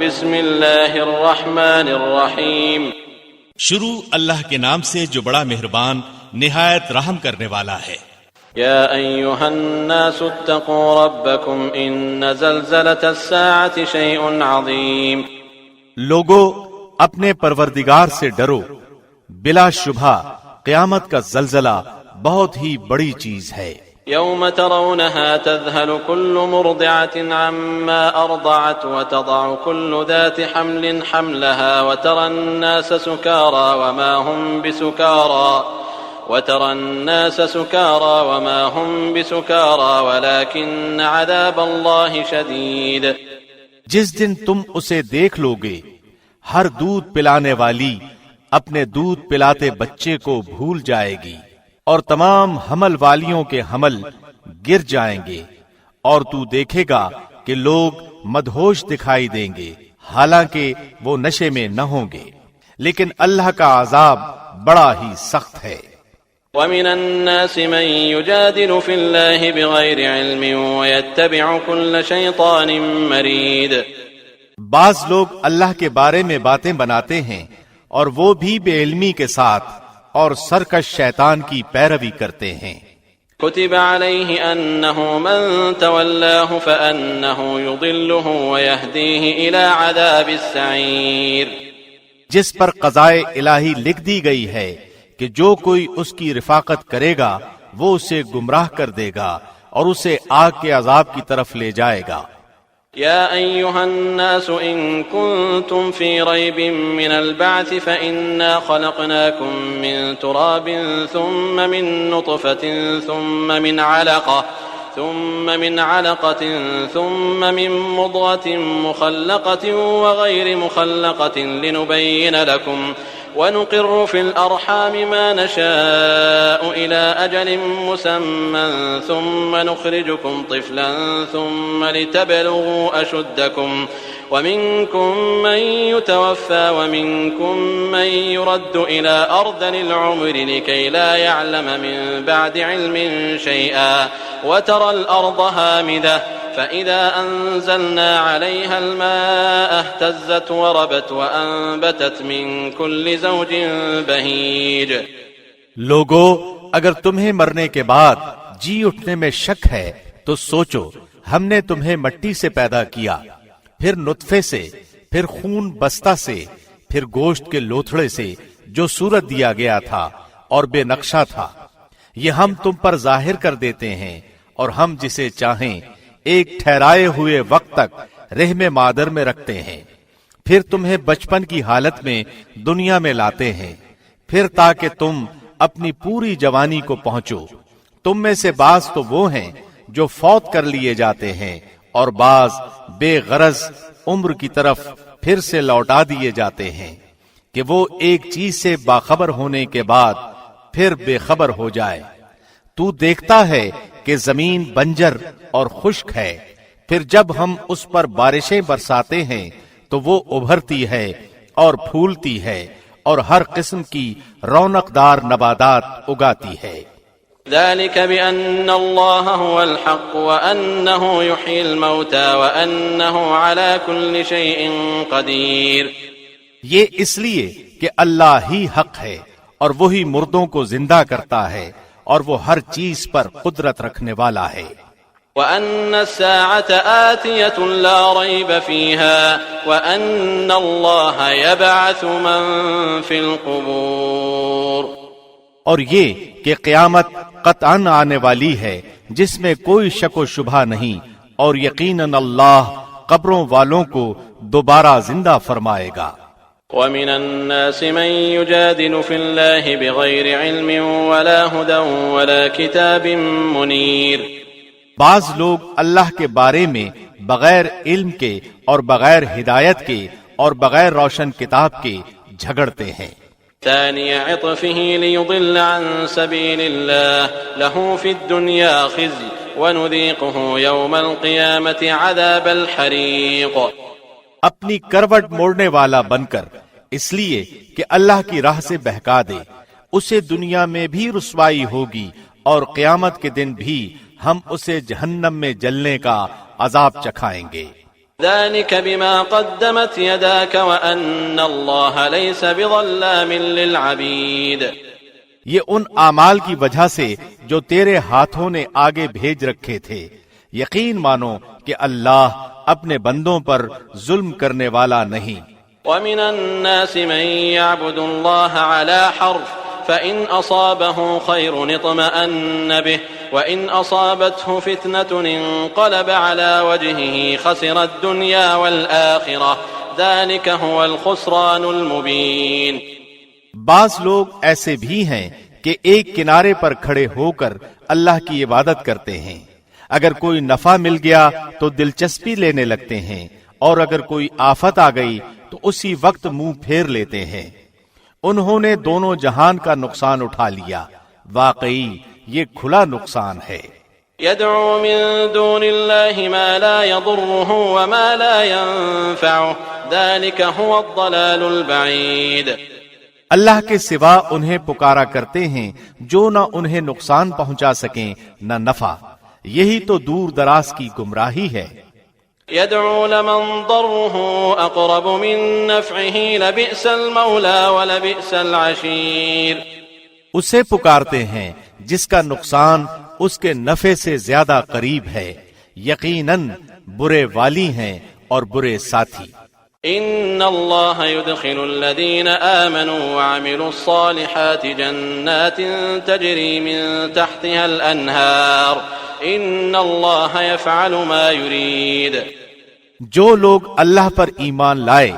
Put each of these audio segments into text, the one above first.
بسم اللہ الرحمن الرحیم شروع اللہ کے نام سے جو بڑا مہربان نہایت رحم کرنے والا ہے۔ یا ایہا الناس اتقوا ربکم ان زلزلۃ الساعة شیء عظیم۔ لوگو اپنے پروردگار سے ڈرو، بلا شبہ قیامت کا زلزلہ بہت ہی بڑی چیز ہے۔ یوم ترونها تذهل كل مرضعة عما أرضعت وتضع كل ذات حمل حملها وترى الناس سكارى وما هم بسكارى ولكن عذاب الله شديد۔ جس دن تم اسے دیکھ لو گے، ہر دودھ پلانے والی اپنے دودھ پلاتے بچے کو بھول جائے گی، اور تمام حمل والیوں کے حمل گر جائیں گے، اور تو دیکھے گا کہ لوگ مدہوش دکھائی دیں گے، حالانکہ وہ نشے میں نہ ہوں گے، لیکن اللہ کا عذاب بڑا ہی سخت ہے۔ ومن الناس من يجادل في الله بغير علم ويتبع كل شيطان مريد۔ بعض لوگ اللہ کے بارے میں باتیں بناتے ہیں اور وہ بھی بے علمی کے ساتھ اور سرکش شیطان کی پیروی کرتے ہیں۔ كتب عليه أنه من تولاه فأنه يضله ويهديه إلى عذاب السعير۔ جس پر قضائے الہی لکھ دی گئی ہے کہ جو کوئی اس کی رفاقت کرے گا وہ اسے گمراہ کر دے گا اور اسے آگ کے عذاب کی طرف لے جائے گا۔ يا أيها الناس إن كنتم في ريب من البعث فإنا خلقناكم من تراب ثم من نطفة ثم من علقة ثم من مضغة مخلقة وغير مخلقة لنبين لكم ونقر في الأرحام ما نشاء إلى أجل مسمى ثم نخرجكم طفلا ثم لتبلغوا أشدكم ومنكم من يتوفى ومنكم من يرد إلى أرذل العمر لكي لا يعلم من بعد علم شيئا وترى الأرض هامدة فإذا أنزلنا عليها الماء اهتزت وربت وأنبتت من كل زوج بهيج۔ لوگو اگر تمہیں مرنے کے بعد جی اٹھنے میں شک ہے تو سوچو، ہم نے تمہیں مٹی سے پیدا کیا، پھر نطفے سے، پھر خون بستہ سے، پھر گوشت کے لوتھڑے سے جو صورت دیا گیا تھا اور بے نقشہ تھا۔ یہ ہم تم پر ظاہر کر دیتے ہیں، اور ہم جسے چاہیں ایک ٹھہرائے ہوئے وقت تک رحم مادر میں رکھتے ہیں، پھر تمہیں بچپن کی حالت میں دنیا میں لاتے ہیں، پھر تاکہ تم اپنی پوری جوانی کو پہنچو۔ تم میں سے بعض تو وہ ہیں جو فوت کر لیے جاتے ہیں، اور بعض بے غرض عمر کی طرف پھر سے لوٹا دیے جاتے ہیں کہ وہ ایک چیز سے باخبر ہونے کے بعد پھر بے خبر ہو جائے۔ تو دیکھتا ہے کہ زمین بنجر اور خشک ہے، پھر جب ہم اس پر بارشیں برساتے ہیں تو وہ ابھرتی ہے اور پھولتی ہے اور ہر قسم کی رونق دار نباتات اگاتی ہے۔ ذلك بأن الله هو الحق وأنه يحيي الموتى وأنه على كل شيء قدير۔ یہ اس لیے کہ اللہ ہی حق ہے اور وہی مردوں کو زندہ کرتا ہے اور وہ ہر چیز پر قدرت رکھنے والا ہے۔ وَأَنَّ السَّاعَةَ آتِيَةٌ لَا رَيْبَ فِيهَا وَأَنَّ اللَّهَ يَبْعَثُ مَن فِي الْقُبُورِ۔ اور یہ کہ قیامت قطعاً آنے والی ہے جس میں کوئی شک و شبہ نہیں، اور یقیناً اللہ قبروں والوں کو دوبارہ زندہ فرمائے گا۔ وَمِنَ النَّاسِ مَن يُجَادِلُ فِي اللَّهِ بِغَيْرِ عِلْمٍ وَلَا هُدًى وَلَا كِتَابٍ مُنِيرٍ۔ بعض لوگ اللہ کے بارے میں بغیر علم کے اور بغیر ہدایت کے اور بغیر روشن کتاب کے جھگڑتے ہیں۔ ثاني عطفه ليضل عن سبيل الله له في الدنيا خزي ونذيقه يوم القيامة عذاب الحريق۔ اپنی کروٹ موڑنے والا بن کر، اس لیے کہ اللہ کی راہ سے بہکا دے، اسے دنیا میں بھی رسوائی ہوگی اور قیامت کے دن بھی ہم اسے جہنم میں جلنے کا عذاب چکھائیں گے۔ ذلك بما قدمت يداك وأن الله ليس بظلام للعبيد. یہ ان اعمال کی وجہ سے جو تیرے ہاتھوں نے آگے بھیج رکھے تھے. یقین مانو کہ اللہ اپنے بندوں پر ظلم کرنے والا نہیں. ومن الناس من يعبد الله على حرف فإن أصابه خير اطمأن به وإن أصابته فتنة انقلب على وجهه خسر الدنيا والآخرة ذلك هو الخسران المبين. بعض لوگ ایسے بھی ہیں کہ ایک کنارے پر کھڑے ہو کر اللہ کی عبادت کرتے ہیں. اگر کوئی نفع مل گیا تو دلچسپی لینے لگتے ہیں، اور اگر کوئی آفت آ گئی تو اسی وقت منہ پھیر لیتے ہیں. انہوں نے دونوں جہان کا نقصان اٹھا لیا. واقعی یہ کھلا نقصان ہے. يدعو من دون الله ما لا يضره وما لا ينفعه ذلك هو الضلال البعيد. اللہ کے سوا انہیں پکارا کرتے ہیں جو نہ انہیں نقصان پہنچا سکیں نہ نفع. یہی تو دور دراز کی گمراہی ہے. يدعو لمن ضره أقرب من نفعه لبئس المولى ولبئس العشير. اسے پکارتے ہیں جس کا نقصان اس کے نفع سے زیادہ قریب ہے. یقیناً برے والی ہیں اور برے ساتھی. ان اللہ يدخل الذين آمنوا وعملوا الصالحات جنات تجری من تحتها الانہار ان اللہ يفعل ما يريد. جو لوگ اللہ پر ایمان لائے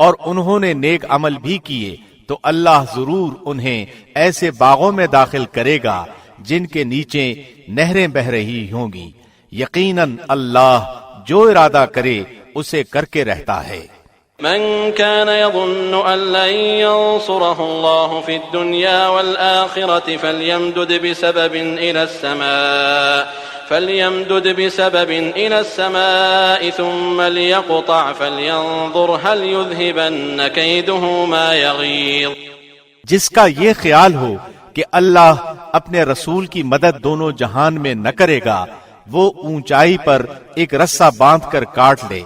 اور انہوں نے نیک عمل بھی کیے تو اللہ ضرور انہیں ایسے باغوں میں داخل کرے گا جن کے نیچے نہریں بہہ رہی ہوں گی. یقیناً اللہ جو ارادہ کرے اسے کر کے رہتا ہے. من كان يظن أن لن ينصره الله في الدنيا والآخرة فليمدد بسبب إلى السماء ثم ليقطع فلينظر هل يذهبن كيده ما يغيظ. جس کا یہ خیال ہو کہ اللہ اپنے رسول کی مدد دونوں جہان میں نہ کرے گا، وہ اونچائی پر ایک رسہ باندھ کر کاٹ لے،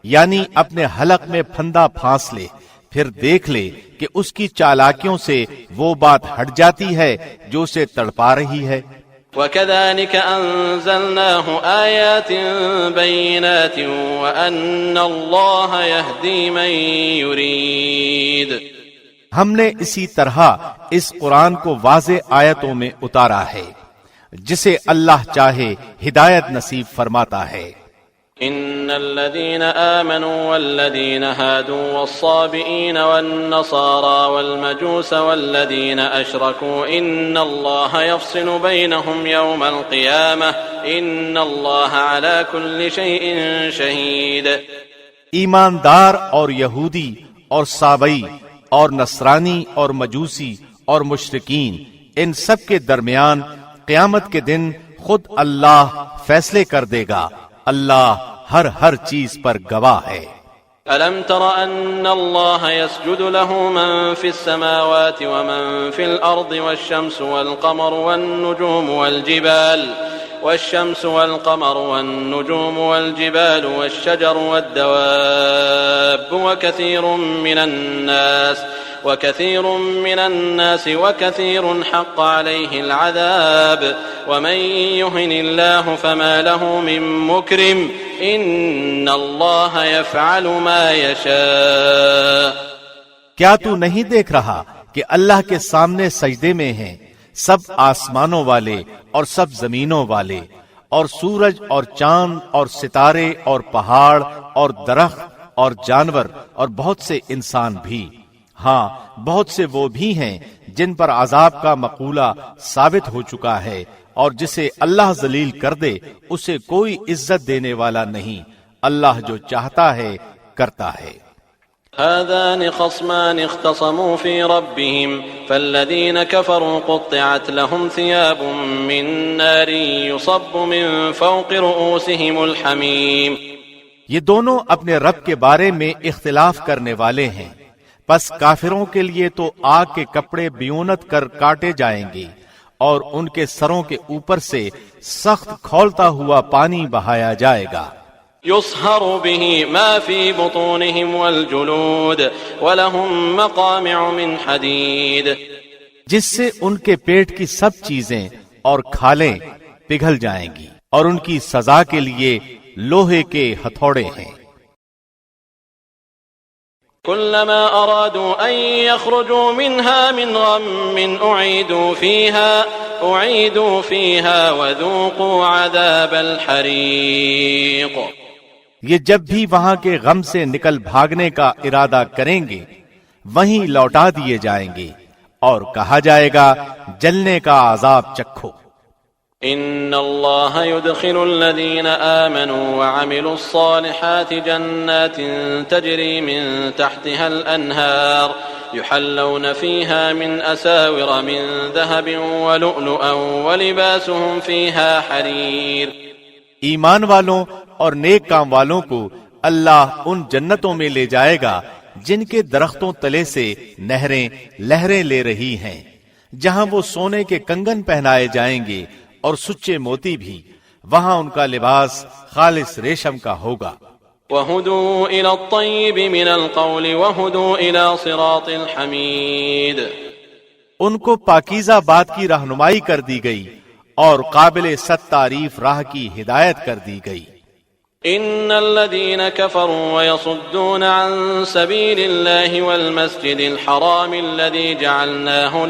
یعنی اپنے حلق میں پھندا پھانس لے، پھر دیکھ لے کہ اس کی چالاکیوں سے وہ بات ہٹ جاتی ہے جو اسے تڑپا رہی ہے. وَكَذَلِكَ أَنزَلْنَاهُ آيَاتٍ بَيِّنَاتٍ وَأَنَّ اللَّهَ يَهْدِي مَن يُرِيدُ. ہم نے اسی طرح اس قرآن کو واضح آیتوں میں اتارا ہے، جسے اللہ چاہے ہدایت نصیب فرماتا ہے. ان الذين آمنوا والذين هادوا والصابئين والنصارى والمجوس والذين أشركوا إن الله يفصل بينهم يوم القيامة إن الله على كل شيء شهيد. ایماندار اور یہودی اور صابئی اور نصرانی اور مجوسی اور مشرکین، ان سب کے درمیان قیامت کے دن خود اللہ فیصلے کر دے گا. اللہ ہر چیز پر گواہ ہے. ألم تر أن الله يسجد له من في السماوات ومن في الأرض والشمس والقمر والنجوم والجبال والشجر والدواب وكثير من الناس وكثير حق عليه العذاب ومن يهن الله فما له من مكرم ان الله يفعل ما يشاء. کیا تو نہیں دیکھ رہا کہ اللہ کے سامنے سجدے میں ہیں سب آسمانوں والے اور سب زمینوں والے، اور سورج اور چاند اور ستارے اور پہاڑ اور درخت اور جانور اور بہت سے انسان بھی. ہاں، بہت سے وہ بھی ہیں جن پر عذاب کا مقولہ ثابت ہو چکا ہے، اور جسے اللہ ذلیل کر دے اسے کوئی عزت دینے والا نہیں. اللہ جو چاہتا ہے کرتا ہے. هذان خصمان اختصموا في ربهم فالذين كفروا قطعت لهم ثياب من نار يصب من فوق رؤوسهم الحميم. یہ دونوں اپنے رب کے بارے میں اختلاف کرنے والے ہیں، پس کافروں کے لیے تو آگ کے کپڑے بیونت کر کاٹے جائیں گے اور ان کے سروں کے اوپر سے سخت کھولتا ہوا پانی بہایا جائے گا. يصهر به ما في بطونهم والجلود ولهم مقامع من حديد جس سے ان کے پیٹ کی سب چیزیں اور کھالیں پگھل جائیں گی اور ان کی سزا کے لیے لوہے کے ہتھوڑے ہیں۔ كلما أرادوا أن يخرجوا منها من غم أعيدوا فيها وذوقوا عذاب الحريق۔ یہ جب بھی وہاں کے غم سے نکل بھاگنے کا ارادہ کریں گے وہیں لوٹا دیے جائیں گے اور کہا جائے گا جلنے کا عذاب چکھو۔ ان اللہ يدخل الذین آمنوا وعملوا الصالحات جنات تجری من تحتها الانہار يحلون فيها من اساور من ذهب ولؤلؤا ولباسهم فيها حریر۔ ایمان والوں اور نیک کام والوں کو اللہ ان جنتوں میں لے جائے گا جن کے درختوں تلے سے نہریں لہریں لے رہی ہیں، جہاں وہ سونے کے کنگن پہنائے جائیں گے اور سچے موتی بھی، وہاں ان کا لباس خالص ریشم کا ہوگا۔ وَهُدُوا إِلَى الطَّيِّبِ مِنَ الْقَوْلِ وَهُدُوا إِلَى صِرَاطِ الْحَمِيدِ۔ ان کو پاکیزہ بات کی رہنمائی کر دی گئی اور قابل ست تعریف راہ کی ہدایت کر دی گئی۔ ان الذين كفروا ويصدون عن سبيل الله والمسجد الحرام الذي جعلناه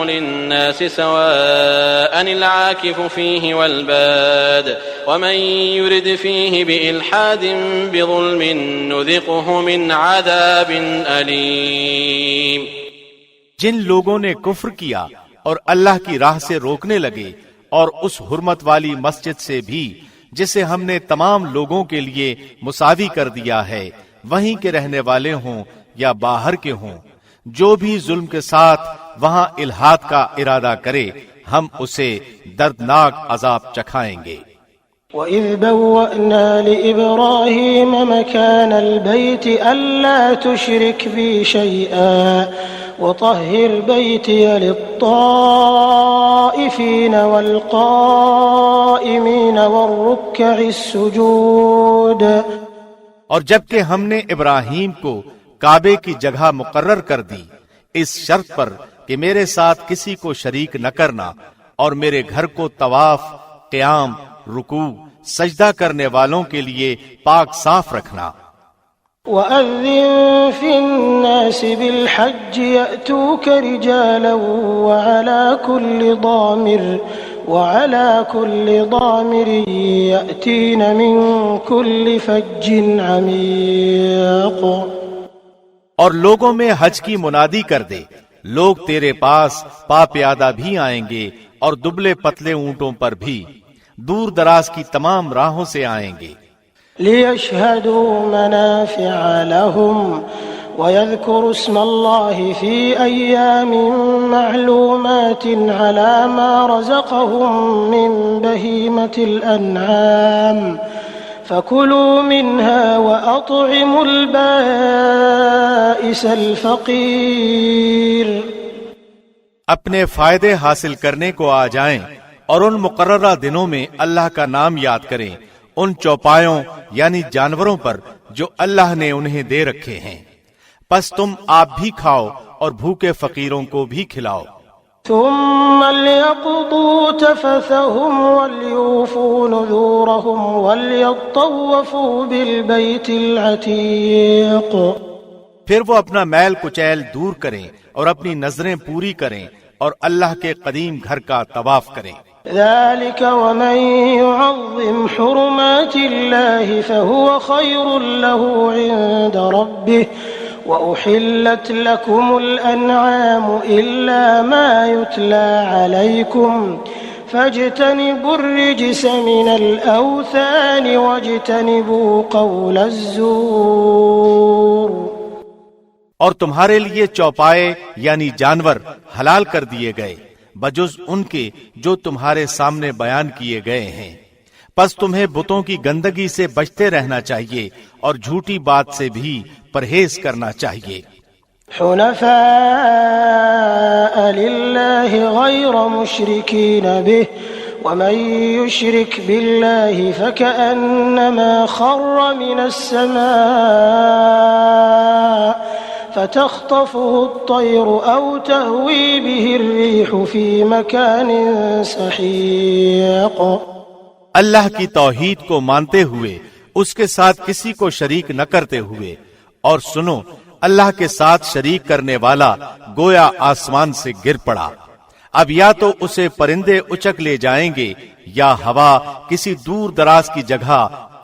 للناس سواء العاكف فيه والباد ومن يرد فيه بإلحاد بظلم نذقه من عذاب أليم۔ جن لوگوں نے کفر کیا اور اللہ کی راہ سے روکنے لگے اور اس حرمت والی مسجد سے بھی جسے ہم نے تمام لوگوں کے لیے مساوی کر دیا ہے، وہیں کے رہنے والے ہوں یا باہر کے ہوں، جو بھی ظلم کے ساتھ وہاں الحاد کا ارادہ کرے ہم اسے دردناک عذاب چکھائیں گے۔ وَإِذْ بَوَّأْنَا لِإِبْرَاهِيمَ مَكَانَ الْبَيْتِ أَلَّا تُشْرِكْ بِي شَيْئًا وَطَهِّرْ بَيْتِيَ لِلطَّائِفِينَ وَالْقَائِمِينَ وَالرُّكَّعِ السُّجُودِ۔ اور جبکہ ہم نے ابراہیم کو کعبے کی جگہ مقرر کر دی اس شرط پر کہ میرے ساتھ کسی کو شریک نہ کرنا اور میرے گھر کو طواف، قیام، رکوع، سجدہ کرنے والوں کے لیے پاک صاف رکھنا۔ وَأَذِّن فِي النَّاسِ بِالْحَجِّ يَأْتُوكَ رِجَالًا وَعَلَى كُلِّ ضَامِرٍ يَأْتِينَ مِنْ كُلِّ فَجٍّ عَمِيقٍ۔ اور لوگوں میں حج کی منادی کر دے، لوگ تیرے پاس پا پیادہ بھی آئیں گے اور دبلے پتلے اونٹوں پر بھی، دور دراز کی تمام راہوں سے آئیں گے۔ لِيَشْهَدُوا مَنَافِعَ لَهُمْ وَيَذْكُرُوا اسْمَ اللَّهِ فِي أَيَّامٍ مَّعْلُومَاتٍ عَلَى مَا رَزَقَهُم مِّن بَهِيمَةِ الْأَنْعَامِ فَكُلُوا مِنْهَا وَأَطْعِمُوا الْبَائِسَ الْفَقِيرَ۔ اپنے فائدے حاصل کرنے کو آ جائیں اور ان مقررہ دنوں میں اللہ کا نام یاد کریں، ان چوپایوں یعنی جانوروں پر جو اللہ نے انہیں دے رکھے ہیں، پس تم آپ بھی کھاؤ اور بھوکے فقیروں کو بھی کھلاؤ۔ ثم ليقضوا تفثهم وليوفوا نذورهم وليطوفوا بالبيت العتيق۔ پھر وہ اپنا میل کچیل دور کریں اور اپنی نظریں پوری کریں اور اللہ کے قدیم گھر کا طواف کریں۔ ذلك ومن يعظم حرمات الله فهو خير له عند ربه وأحلت لكم الأنعام إلا ما يتلى عليكم فاجتنبوا الرجس من الأوثان واجتنبوا قول الزور۔ اور تمہارے لیے چوپائے یعنی جانور حلال کر دیے گئے بجز ان کے جو تمہارے سامنے بیان کیے گئے ہیں، پس تمہیں بتوں کی گندگی سے بچتے رہنا چاہیے اور جھوٹی بات سے بھی پرہیز کرنا چاہیے۔ حنفاء للہ غیر مشرکین به ومن يشرك بالله فكأنما خر من السماء فتخطفه الطير أو تهوي به الريح في مكان سحيق. اللہ کی توحید کو مانتے ہوئے اس کے ساتھ کسی کو شریک نہ کرتے ہوئے، اور سنو اللہ کے ساتھ شریک کرنے والا گویا آسمان سے گر پڑا، اب یا تو اسے پرندے اچک لے جائیں گے یا ہوا کسی دور دراز کی جگہ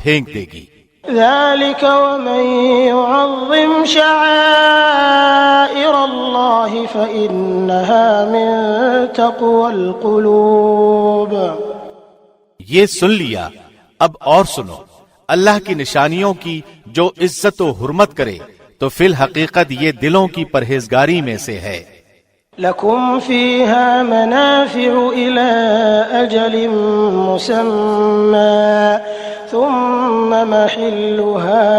پھینک دے گی. ذلك ومن يعظم شعائر الله فإنها من تقوى القلوب. یہ سن لیا، اب اور سنو، اللہ کی نشانیوں کی جو عزت و حرمت کرے تو فی الحقیقت یہ دلوں کی پرہیزگاری میں سے ہے. لكم فيها منافع إلى أجل مسمى ثم محلها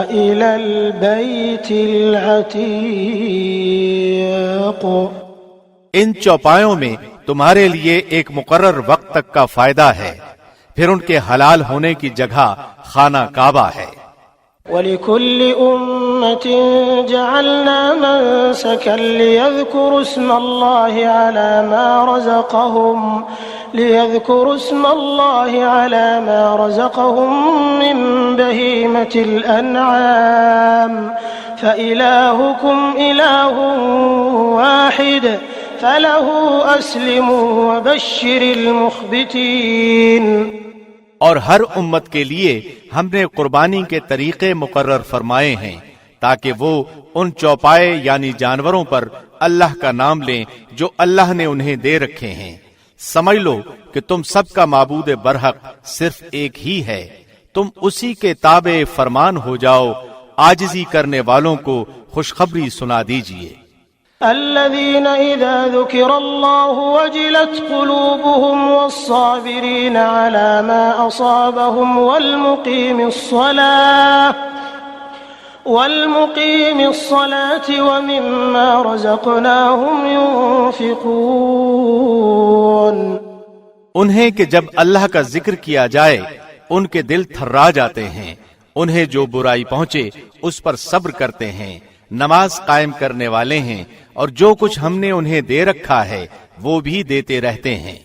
إلى البيت العتيق. ان چوپایوں میں تمہارے لیے ایک مقرر وقت تک کا فائدہ ہے، پھر ان کے حلال ہونے کی جگہ خانہ کعبہ ہے. وَلِكُلِّ أُمَّةٍ جَعَلْنَا مَنسَكًا لِيَذْكُرُوا اسْمَ اللَّهِ عَلَى مَا رَزَقَهُم مِّن بَهِيمَةِ الْأَنْعَامِ فَإِلَٰهُكُمْ إِلَٰهٌ وَاحِدٌ فَلَهُ أَسْلِمُوا وَبَشِّرِ الْمُخْبِتِينَ. اور ہر امت کے لیے ہم نے قربانی کے طریقے مقرر فرمائے ہیں تاکہ وہ ان چوپائے یعنی جانوروں پر اللہ کا نام لیں جو اللہ نے انہیں دے رکھے ہیں. سمجھ لو کہ تم سب کا معبود برحق صرف ایک ہی ہے، تم اسی کے تابع فرمان ہو جاؤ. عاجزی کرنے والوں کو خوشخبری سنا دیجئے. الذين إذا ذكر الله وجلت قلوبهم والصابرين على ما أصابهم والمقيم الصلاة ومما رزقناهم ينفقون. انہیں کہ جب اللہ کا ذکر کیا جائے ان کے دل تھرا جاتے ہیں، انہیں جو برائی پہنچے اس پر صبر کرتے ہیں، نماز قائم کرنے والے ہیں، اور جو کچھ ہم نے انہیں دے رکھا ہے وہ بھی دیتے رہتے ہیں.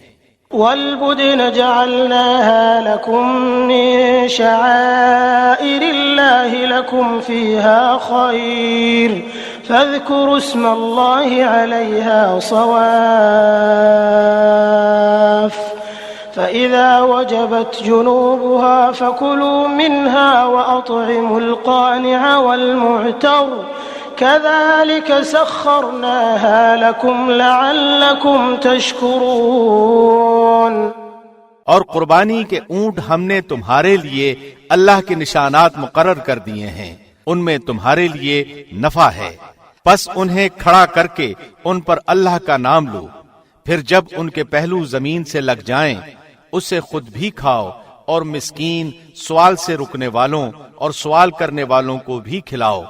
والبدن جعلناها لكم من شعائر الله لكم فيها خير فاذكروا اسم الله عليها صواف فإذا وجبت جنوبها فكلوا منها وأطعموا القانع والمعتر كذلك سخرناها لكم لعلكم تشكرون. اور قربانی کے اونٹ ہم نے تمہارے لیے اللہ کے نشانات مقرر کر دیے ہیں، ان میں تمہارے لیے نفع ہے، پس انہیں کھڑا کر کے ان پر اللہ کا نام لو، پھر جب ان کے پہلو زمین سے لگ جائیں اسے خود بھی کھاؤ، اور مسکین، سوال سے رکنے والوں اور سوال کرنے والوں کو بھی کھلاؤ.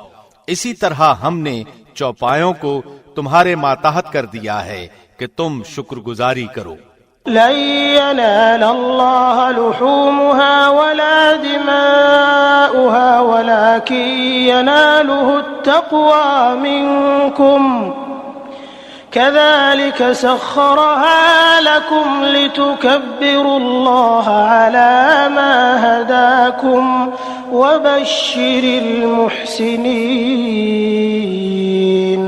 اسی طرح ہم نے چوپایوں کو تمہارے ماتحت کر دیا ہے کہ تم شکر گزاری کرو. لن ينال الله لحومها ولا دماؤها ولكن يناله التقوى منكم كذلك سخرها لكم لتكبروا الله على ما هداكم وبشر المحسنين.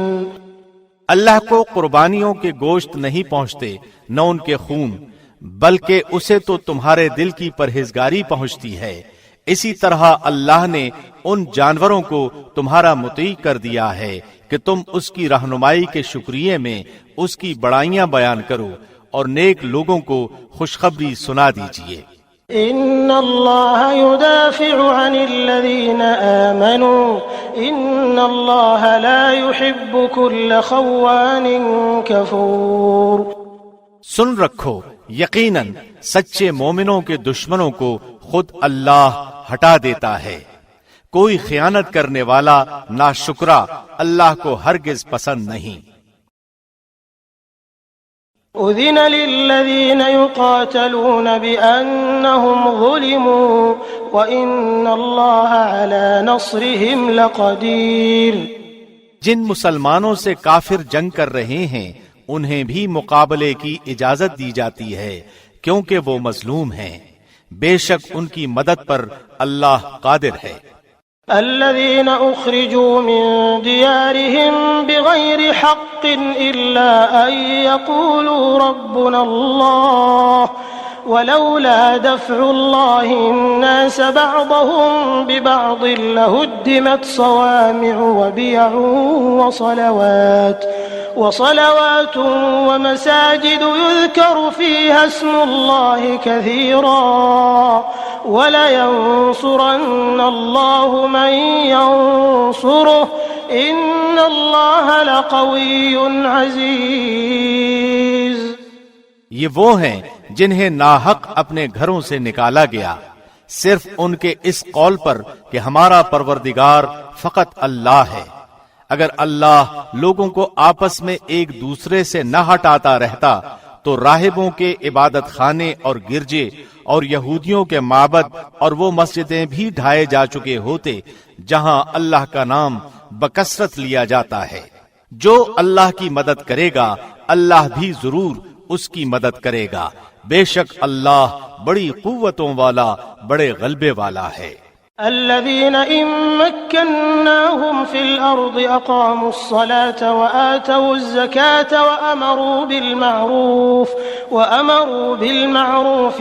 اللہ کو قربانیوں کے گوشت نہیں پہنچتے نہ ان کے خون، بلکہ اسے تو تمہارے دل کی پرہیزگاری پہنچتی ہے. اسی طرح اللہ نے ان جانوروں کو تمہارا مطیع کر دیا ہے کہ تم اس کی رہنمائی کے شکریہ میں اس کی بڑائیاں بیان کرو اور نیک لوگوں کو خوشخبری سنا دیجیے. ان اللہ يدافع عن الذین آمنوا ان اللہ لا يحب كل خوان کفور. سن رکھو، یقیناً سچے مومنوں کے دشمنوں کو خود اللہ ہٹا دیتا ہے. کوئی خیانت کرنے والا ناشکرا اللہ کو ہرگز پسند نہیں. أذن للذين يقاتلون بأنهم ظلموا وإن الله على نصرهم لقدير۔ جن مسلمانوں سے کافر جنگ کر رہے ہیں انہیں بھی مقابلے کی اجازت دی جاتی ہے کیونکہ وہ مظلوم ہیں، بے شک ان کی مدد پر اللہ قادر ہے۔ الذين أخرجوا من ديارهم بغير حق إلا أن يقولوا ربنا الله ولولا دفع الله الناس بعضهم ببعض لهدمت صوامع وبيع وصلوات ومساجد يذكر فيها اسم الله كثيرا ولينصرن الله من ينصره إن الله لقوي عزيز۔ یہ وہ ہیں جنہیں ناحق اپنے گھروں سے نکالا گیا صرف ان کے اس قول پر کہ ہمارا پروردگار فقط اللہ ہے۔ اگر اللہ لوگوں کو آپس میں ایک دوسرے سے نہ ہٹاتا رہتا تو راہبوں کے عبادت خانے اور گرجے اور یہودیوں کے معبد اور وہ مسجدیں بھی ڈھائے جا چکے ہوتے جہاں اللہ کا نام بکثرت لیا جاتا ہے۔ جو اللہ کی مدد کرے گا اللہ بھی ضرور اس کی مدد کرے گا، بے شک اللہ بڑی قوتوں والا بڑے غلبے والا ہے۔ الذين إن مكناهم في الأرض أقاموا الصلاة وآتوا الزكاة وأمروا بالمعروف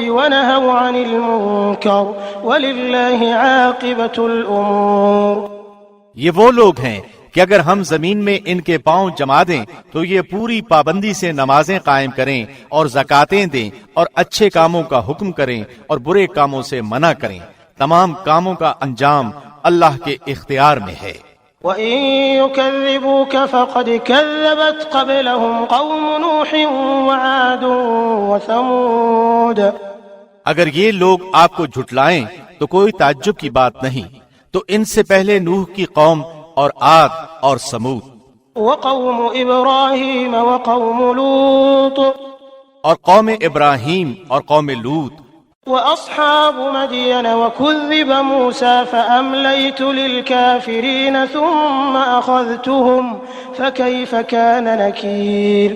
ونهوا عن المنكر ولله عاقبة الأمور۔ یہ وہ لوگ ہیں کہ اگر ہم زمین میں ان کے پاؤں جما دیں تو یہ پوری پابندی سے نمازیں قائم کریں اور زکاتیں دیں اور اچھے کاموں کا حکم کریں اور برے کاموں سے منع کریں، تمام کاموں کا انجام اللہ کے اختیار میں ہے۔ وَإِن يُكَذِّبُوكَ فَقَدْ كَذَّبَتْ قَبْلَهُمْ قَوْمُ نُوحٍ وَعَادٌ وَثَمُودَ۔ اگر یہ لوگ آپ کو جھٹلائیں تو کوئی تعجب کی بات نہیں، تو ان سے پہلے نوح کی قوم اور عاد اور سمود، وقوم ابراہیم وقوم لوط، اور قوم ابراہیم اور قوم لوط، واصحاب مدین وكذب موسى فأمليت للكافرين ثم أخذتهم فكيف كان نكير۔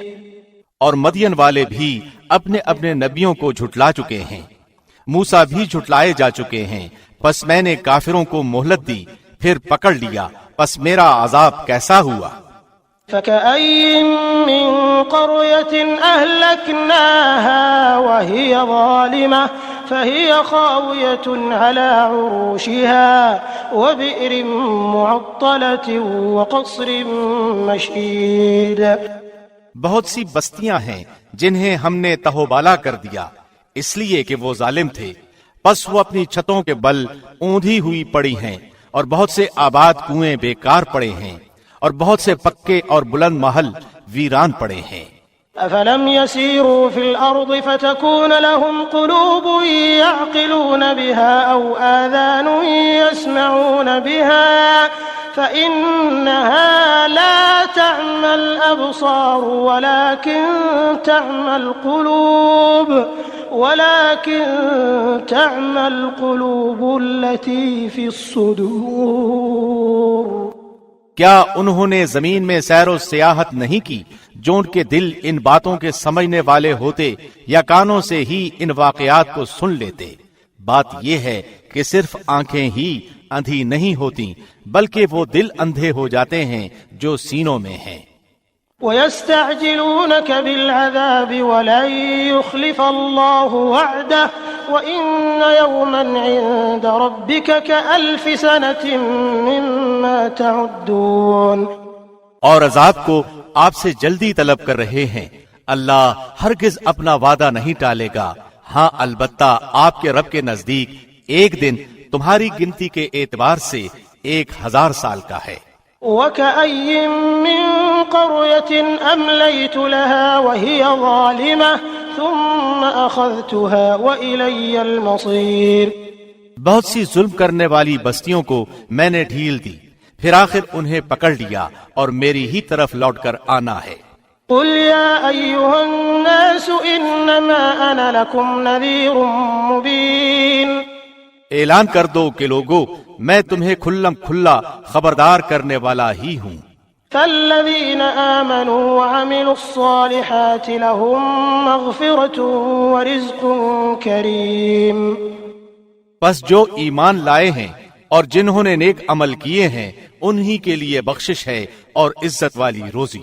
اور مدین والے بھی اپنے اپنے نبیوں کو جھٹلا چکے ہیں، موسیٰ بھی جھٹلائے جا چکے ہیں، پس میں نے کافروں کو مہلت دی پھر پکڑ لیا، پس میرا عذاب کیسا ہوا۔ فَكَأَيٍّ مِّن قَرْيَةٍ أَهْلَكْنَاهَا وَهِيَ ظَالِمَةٌ فَهِيَ خَاوِيَةٌ عَلَى عُرُوشِهَا وَبِئْرٍ مُّعَطَّلَةٍ وَقَصْرٍ مَّشِيدٍ۔ بہت سی بستیاں ہیں جنہیں ہم نے تہوبالا کر دیا اس لیے کہ وہ ظالم تھے، پس وہ اپنی چھتوں کے بل اوندھی ہوئی پڑی ہیں، اور بہت سے آباد کنویں بیکار پڑے ہیں، اور بہت سے پکے اور بلند محل ویران پڑے ہیں۔ افلم يسيروا في الارض فتكون لهم قلوب يعقلون بها او آذان يسمعون بها فإنها لا تعمى الابصار ولكن تعمى القلوب التي في الصدور۔ کیا انہوں نے زمین میں سیر و سیاحت نہیں کی جو ان کے دل ان باتوں کے سمجھنے والے ہوتے یا کانوں سے ہی ان واقعات کو سن لیتے؟ بات یہ ہے کہ صرف آنکھیں ہی اندھی نہیں ہوتی بلکہ وہ دل اندھے ہو جاتے ہیں جو سینوں میں ہیں۔ وَيَسْتَعْجِلُونَكَ بِالْعَذَابِ وَلَن يُخْلِفَ اللَّهُ وَعْدَهُ وَإِنَّ يَوْمًا عِندَ رَبِّكَ كَأَلْفِ سَنَةٍ مِّمَّا تَعُدُّونَ۔ اور عذاب کو آپ سے جلدی طلب کر رہے ہیں، اللہ ہرگز اپنا وعدہ نہیں ٹالے گا، ہاں البتہ آپ کے رب کے نزدیک ایک دن تمہاری گنتی کے اعتبار سے 1000 سال کا ہے۔ وَكَأَيٍّ مِّن قَرْيَةٍ أَمْلَيْتُ لَهَا وَهِيَ ظَالِمَةٌ ثُمَّ أَخَذْتُهَا وَإِلَيَّ الْمَصِيرُ۔ بہت سی ظلم کرنے والی بستیوں کو میں نے ڈھیل دی، پھر آخر انہیں پکڑ لیا اور میری ہی طرف لوٹ کر آنا ہے۔ قل يا أيها الناس إنما أنا لكم نذير مبين اعلان کر دو کہ لوگو میں تمہیں کھلم کھلا خبردار کرنے والا ہی ہوں۔ فالذين آمنوا وعملوا الصالحات لهم مغفرة ورزق كريم پس جو ایمان لائے ہیں اور جنہوں نے نیک عمل کیے ہیں انہی کے لیے بخشش ہے اور عزت والی روزی۔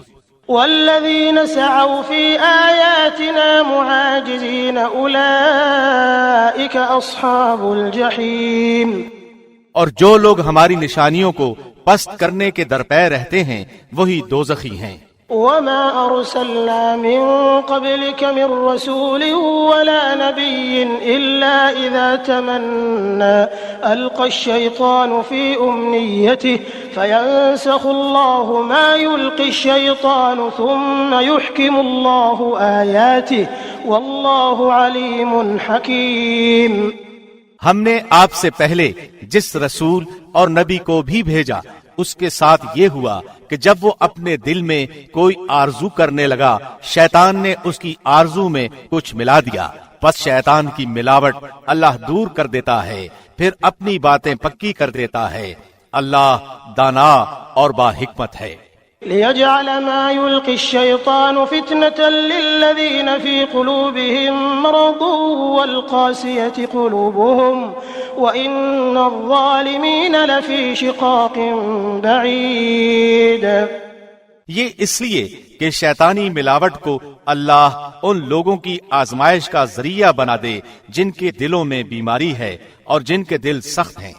والذين سعوا في آياتنا معاجزين أولئك أصحاب الجحيم اور جو لوگ ہماری نشانیوں کو پست کرنے کے درپے رہتے ہیں وہی دوزخی ہیں۔ وما أرسلنا من قبلك من رسول ولا نبي إلا إذا تمنى ألقى الشيطان في أمنيته فينسخ الله ما يلقي الشيطان ثم يحكم الله آياته والله عليم حكيم۔ ہم نے آپ سے پہلے جس رسول اور نبی کو بھی بھیجا اس کے ساتھ یہ ہوا کہ جب وہ اپنے دل میں کوئی آرزو کرنے لگا شیطان نے اس کی آرزو میں کچھ ملا دیا، پس شیطان کی ملاوٹ اللہ دور کر دیتا ہے، پھر اپنی باتیں پکی کر دیتا ہے۔ اللہ دانا اور با حکمت ہے۔ ليجعل ما يلقي الشيطان فتنة للذين في قلوبهم مرض والقاسية قلوبهم وإن الظالمين لفي شقاق بعيد۔ یہ اس لیے کہ شیطانی ملاوٹ کو اللہ ان لوگوں کی آزمائش کا ذریعہ بنا دے جن کے دلوں میں بیماری ہے اور جن کے دل سخت ہیں،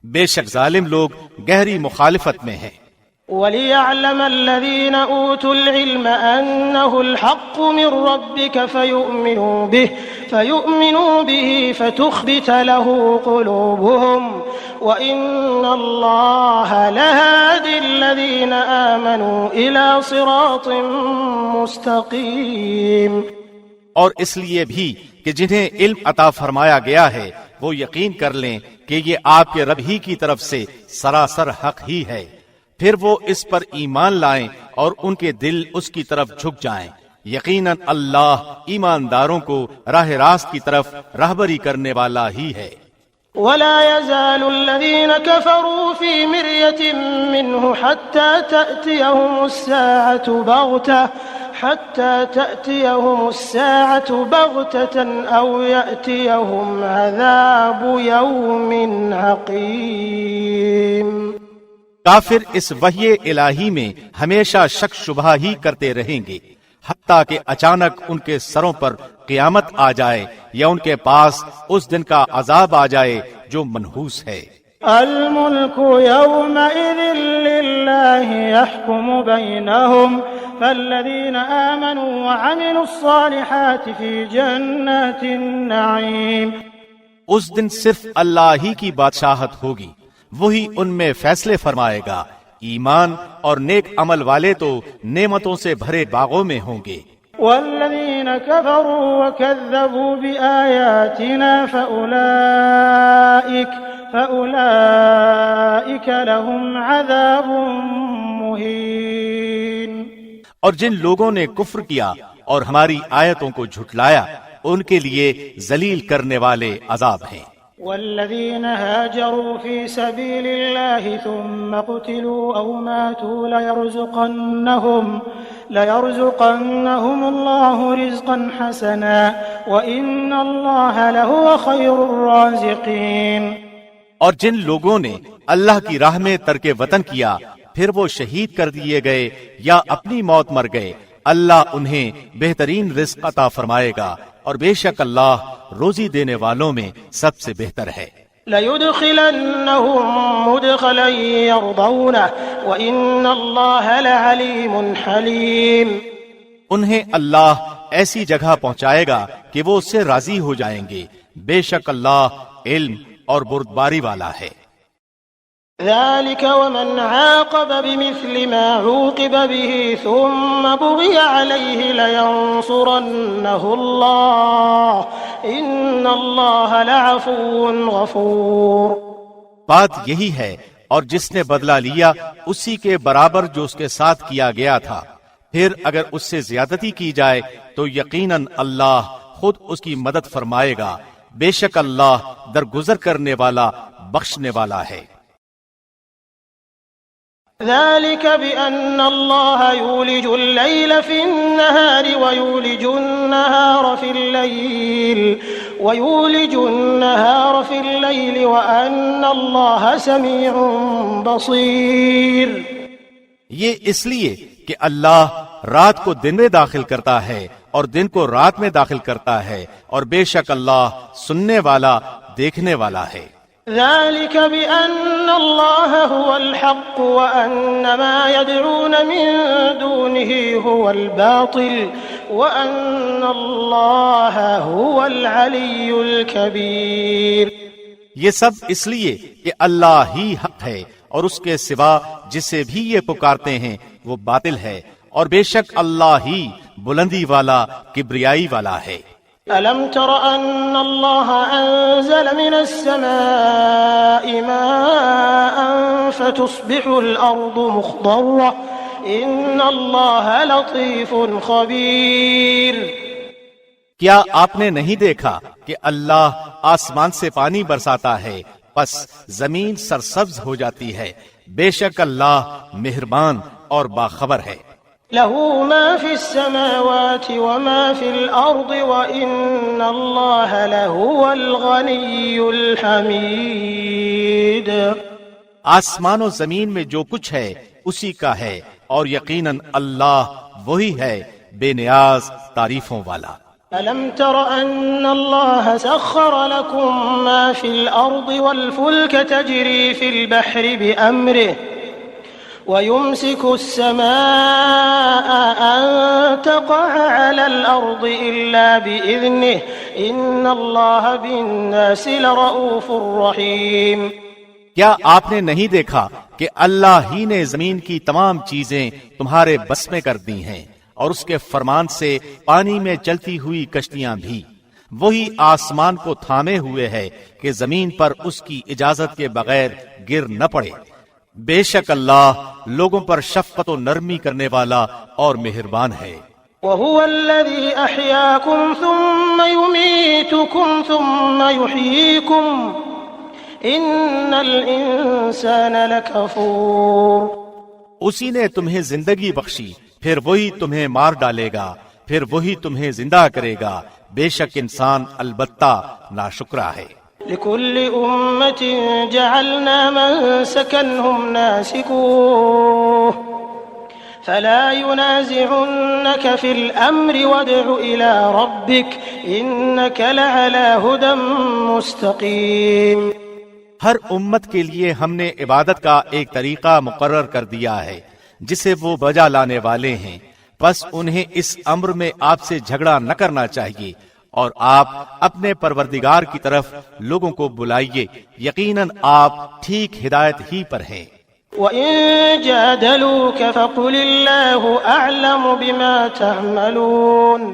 بے شک ظالم لوگ گہری مخالفت میں ہیں۔ وَلِيَعْلَمَ الَّذِينَ أُوتُوا الْعِلْمَ أَنَّهُ الْحَقُّ مِنْ رَبِّكَ فَيُؤْمِنُوا بِهِ فَتُخْبِتَ لَهُ قُلُوبُهُمْ وَإِنَّ اللَّهَ لَهَادِ الَّذِينَ آمَنُوا إِلَى صِرَاطٍ مُسْتَقِيمٍ۔ اور اس لیے بھی کہ جنہیں علم عطا فرمایا گیا ہے وہ یقین کر لیں کہ یہ آپ کے رب ہی کی طرف سے سراسر حق ہی ہے، پھر وہ اس پر ایمان لائیں اور ان کے دل اس کی طرف جھک جائیں۔ یقیناً اللہ ایمانداروں کو راہ راست کی طرف راہبری کرنے والا ہی ہے۔ ولا يزال الذين كفروا في مرية منه حتى تأتيهم الساعة بغتة أو يأتيهم عذاب يوم عقيم۔ کافر اس وحی الہی میں ہمیشہ شک شبہ ہی کرتے رہیں گے حتیٰ کہ اچانک ان کے سروں پر قیامت آ جائے یا ان کے پاس اس دن کا عذاب آ جائے جو منحوس ہے۔ الملك يومئذ لله يحكم بينهم فالذين آمنوا وعملوا الصالحات في جنات النعيم۔ اس دن صرف اللہ ہی کی بادشاہت ہوگی، وہی ان میں فیصلے فرمائے گا۔ ایمان اور نیک عمل والے تو نعمتوں سے بھرے باغوں میں ہوں گے۔ والذین کفروا وکذبوا بآیاتنا فأولئک لهم عذاب مہین۔ اور جن لوگوں نے کفر کیا اور ہماری آیتوں کو جھٹلایا ان کے لیے ذلیل کرنے والے عذاب ہیں۔ والذين هاجروا في سبيل الله ثم قتلوا أو ماتوا ليرزقنهم الله رزقا حسنا وإن الله لهو خير الرازقين۔ اور جن لوگوں نے اللہ کی راہ میں ترک وطن کیا پھر وہ شہید کر دیے گئے یا اپنی موت مر گئے، اللہ انہیں بہترین رزق عطا فرمائے گا اور بے شک اللہ روزی دینے والوں میں سب سے بہتر ہے۔ لَيُدْخِلَنَّهُمْ مُدْخَلًا يَرْضَوْنَهُ وَإِنَّ اللَّهَ لَعَلِيمٌ حَلِيمٌ۔ انہیں اللہ ایسی جگہ پہنچائے گا کہ وہ اس سے راضی ہو جائیں گے، بے شک اللہ علم اور بردباری والا ہے۔ ذلك ومن عاقب بمثل ما عوقب به ثم بغي عليه لينصرنه الله إن الله لعفو غفور۔ بات یہی ہے، اور جس نے بدلہ لیا اسی کے برابر جو اس کے ساتھ کیا گیا تھا، پھر اگر اس سے زیادتی کی جائے تو یقیناً اللہ خود اس کی مدد فرمائے گا، بے شک اللہ درگزر کرنے والا بخشنے والا ہے۔ ذلك بأن الله يولج الليل في النهار ويولج النهار في الليل وأن الله سميع بصير۔ یہ اس لیے کہ اللہ رات کو دن میں داخل کرتا ہے اور دن کو رات میں داخل کرتا ہے، اور بے شک اللہ سننے والا دیکھنے والا ہے۔ ذلك بأن الله هو الحق وأن ما يدعون من دونه هو الباطل وأن الله هو العلي الكبير۔ یہ سب اس لیے کہ اللہ ہی حق ہے اور اس کے سوا جسے بھی یہ پکارتے ہیں وہ باطل ہے، اور بے شک اللہ ہی بلندی والا کبریائی والا ہے۔ ألم تر أن الله أنزل من السماء ماء فتصبح الأرض مخضرة إن الله لطيف خبير۔ کیا آپ نے نہیں دیکھا کہ اللہ آسمان سے پانی برساتا ہے پس زمین سرسبز ہو جاتی ہے، بے شک اللہ مہربان اور باخبر ہے۔ له ما في السماوات وما في الأرض وإن الله لهو الغني الحميد۔ آسمان و زمین میں جو کچھ ہے اسی کا ہے، اور یقیناً اللہ وہی ہے بے نیاز تعریفوں والا۔ ألم تر أن الله سخر لكم ما في الأرض والفلك تجري في البحر بأمره ويمسك السماء أن تقع على الأرض إلا بإذنه إن الله بالناس لرؤوف رحيم۔ کیا آپ نے نہیں دیکھا کہ اللہ ہی نے زمین کی تمام چیزیں تمہارے بس میں کر دی ہیں، اور اس کے فرمان سے پانی میں چلتی ہوئی کشتیاں بھی؟ وہی آسمان کو تھامے ہوئے ہے کہ زمین پر اس کی اجازت کے بغیر گر نہ پڑے۔ بے شک اللہ لوگوں پر شفقت و نرمی کرنے والا اور مہربان ہے۔ وهو الذي أحياكم ثم يميتكم ثم يحييكم إن الإنسان لكفور۔ اسی نے تمہیں زندگی بخشی، پھر وہی تمہیں مار ڈالے گا، پھر وہی تمہیں زندہ کرے گا، بے شک انسان البتہ ناشکرا ہے۔ لكل أمة جعلنا منسكنهم ناسكوه فلا ينازعنك في الأمر وادع إلى ربك إنك لعلى هدى مستقيم۔ ہر امت کے لیے ہم نے عبادت کا ایک طریقہ مقرر کر دیا ہے جسے وہ بجا لانے والے ہیں، پس انہیں اس امر میں آپ سے جھگڑا نہ کرنا چاہیے، اور آپ اپنے پروردگار کی طرف لوگوں کو بلائیے، یقیناً آپ ٹھیک ہدایت ہی پر ہیں۔ وَإِن جَادَلُوكَ فَقُلِ اللَّهُ أَعْلَمُ بِمَا تَعْمَلُونَ۔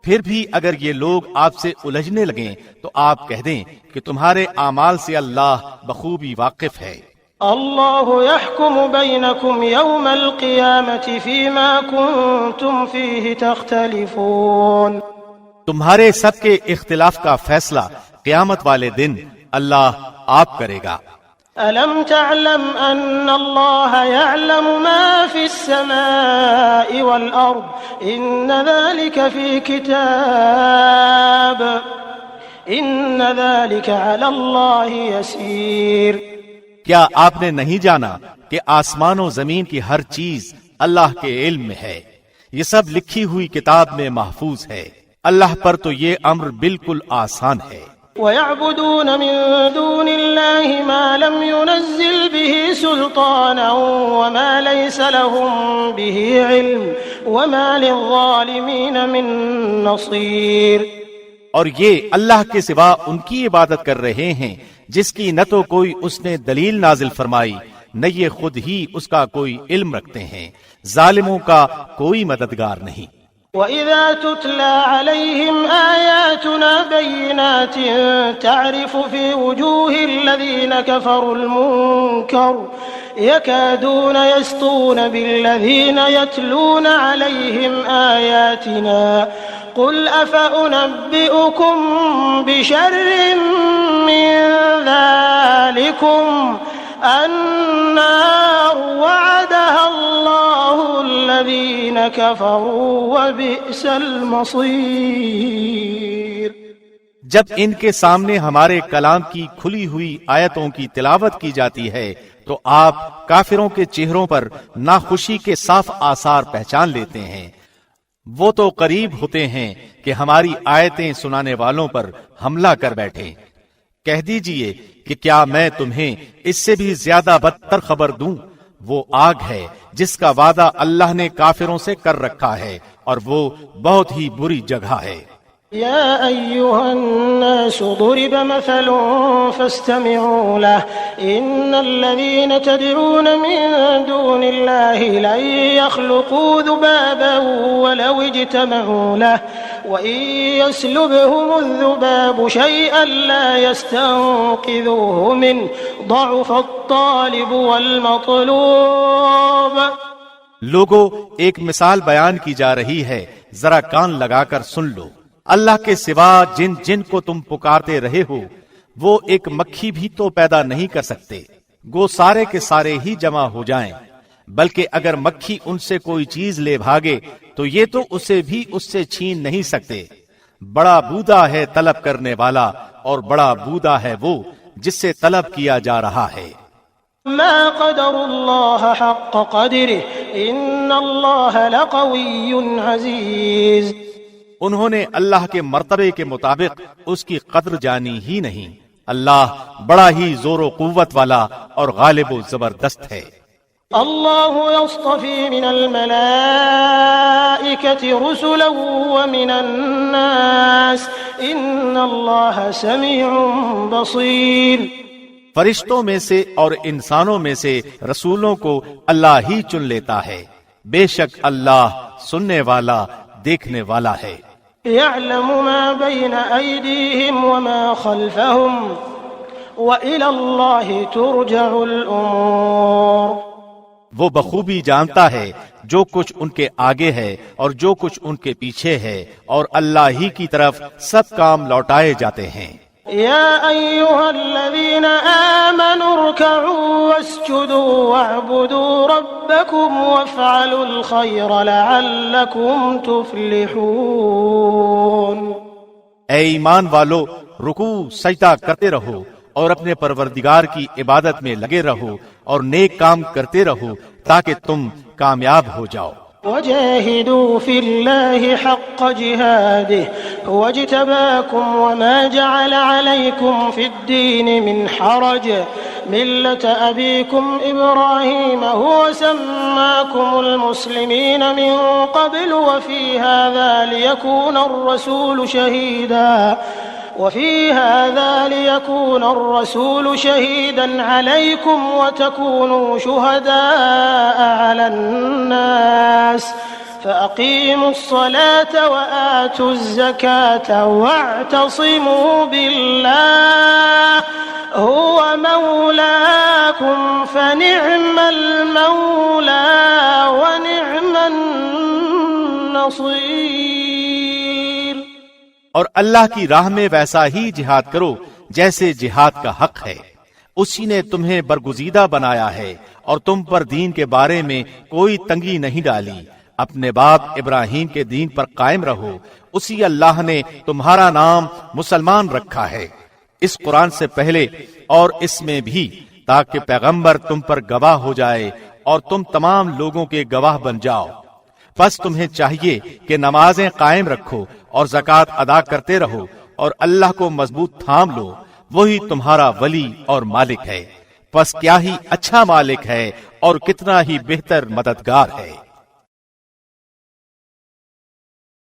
پھر بھی اگر یہ لوگ آپ سے الجھنے لگیں تو آپ کہہ دیں کہ تمہارے اعمال سے اللہ بخوبی واقف ہے۔ اللہ يحكم بينكم يوم القيامة فيما كنتم فيه تختلفون۔ تمہارے سب کے اختلاف کا فیصلہ قیامت والے دن اللہ آپ کرے گا۔ ألم تعلم أن الله يعلم ما في السماء والأرض إن ذلك في كتاب إن ذلك على الله يسير۔ کیا آپ نے نہیں جانا کہ آسمان و زمین کی ہر چیز اللہ کے علم میں ہے، یہ سب لکھی ہوئی کتاب میں محفوظ ہے، اللہ پر تو یہ امر بالکل آسان ہے۔ وَيَعْبُدُونَ مِن دُونِ اللَّهِ مَا لَمْ يُنَزِّلْ بِهِ سُلْطَانًا وَمَا لَيْسَ لَهُم بِهِ عِلْمٌ وَمَا لِلظَّالِمِينَ مِن نَّصِيرٍ۔ اور یہ اللہ کے سوا ان کی عبادت کر رہے ہیں جس کی نہ تو کوئی اس نے دلیل نازل فرمائی، نہ یہ خود ہی اس کا کوئی علم رکھتے ہیں، ظالموں کا کوئی مددگار نہیں۔ وَإِذَا تُتْلَى عَلَيْهِمْ آيَاتُنَا بَيِّنَاتٍ تَعْرِفُ فِي وُجُوهِ الَّذِينَ كَفَرُوا الْمُنكَرَ يكادون يسطون بالذين يتلون عليهم آياتنا قل أفأنبئكم بشر من ذلكم النار وعدها الله الذين كفروا وبئس المصير۔ جب ان کے سامنے ہمارے کلام کی کھلی ہوئی آیتوں کی تلاوت کی جاتی ہے تو آپ کافروں کے چہروں پر ناخوشی کے صاف آثار پہچان لیتے ہیں۔ وہ تو قریب ہوتے ہیں کہ ہماری آیتیں سنانے والوں پر حملہ کر بیٹھیں۔ کہہ دیجئے کہ کیا میں تمہیں اس سے بھی زیادہ بدتر خبر دوں؟ وہ آگ ہے جس کا وعدہ اللہ نے کافروں سے کر رکھا ہے اور وہ بہت ہی بری جگہ ہے۔ يا أيها الناس ضرب مثل فاستمعوا له إن الذين تدعون من دون الله لن يخلقوا ذبابا ولو اجتمعوا له وإن يسلبهم الذباب شيئا لا يستنقذوه منه ضعف الطالب والمطلوب۔ لوگو، ایک مثال بیان کی جا رہی ہے، ذرا کان لگا کر سن لو۔ اللہ کے سوا جن جن کو تم پکارتے رہے ہو وہ ایک مکھی بھی تو پیدا نہیں کر سکتے، گو سارے کے سارے ہی جمع ہو جائیں، بلکہ اگر مکھی ان سے کوئی چیز لے بھاگے تو یہ تو اسے بھی اس سے چھین نہیں سکتے۔ بڑا بودا ہے طلب کرنے والا اور بڑا بودا ہے وہ جس سے طلب کیا جا رہا ہے۔ ما قدر اللہ حق قدرہ ان اللہ لقوی عزیز۔ انہوں نے اللہ کے مرتبے کے مطابق اس کی قدر جانی ہی نہیں۔ اللہ بڑا ہی زور و قوت والا اور غالب و زبردست ہے۔ اللہ یصطفی من الملائکۃ رسلا ومن الناس ان اللہ سمیع بصیر۔ فرشتوں میں سے اور انسانوں میں سے رسولوں کو اللہ ہی چن لیتا ہے، بے شک اللہ سننے والا دیکھنے والا ہے۔ يعلم ما بين أيديهم وما خلفهم وإلى الله ترجع الأمور۔ وہ بخوبی جانتا ہے جو کچھ ان کے آگے ہے اور جو کچھ ان کے پیچھے ہے، اور اللہ ہی کی طرف سب کام لوٹائے جاتے ہیں۔ يا أيها الذين آمنوا اركعوا واسجدوا واعبدوا ربكم وافعلوا الخير لعلكم تفلحون۔ اے ایمان والو، رکوع سجدہ کرتے رہو اور اپنے پروردگار کی عبادت میں لگے رہو اور نیک کام کرتے رہو تاکہ تم کامیاب ہو جاؤ۔ وجاهدوا في الله حق جهاده هو اجتباكم وما جعل عليكم في الدين من حرج ملة أبيكم إبراهيم هو سماكم المسلمين من قبل وفي هذا ليكون الرسول شهيدا عليكم وتكونوا شهداء على الناس فأقيموا الصلاة وآتوا الزكاة واعتصموا بالله هو مولاكم فنعم المولى ونعم النصير۔ اور اللہ کی راہ میں ویسا ہی جہاد کرو جیسے جہاد کا حق ہے۔ اسی نے تمہیں برگزیدہ بنایا ہے اور تم پر دین کے بارے میں کوئی تنگی نہیں ڈالی۔ اپنے باپ ابراہیم کے دین پر قائم رہو، اسی اللہ نے تمہارا نام مسلمان رکھا ہے اس قرآن سے پہلے اور اس میں بھی، تاکہ پیغمبر تم پر گواہ ہو جائے اور تم تمام لوگوں کے گواہ بن جاؤ۔ پس تمہیں چاہیے کہ نمازیں قائم رکھو اور زکوٰۃ ادا کرتے رہو اور اللہ کو مضبوط تھام لو، وہی تمہارا ولی اور مالک ہے۔ پس کیا ہی اچھا مالک ہے اور کتنا ہی بہتر مددگار ہے۔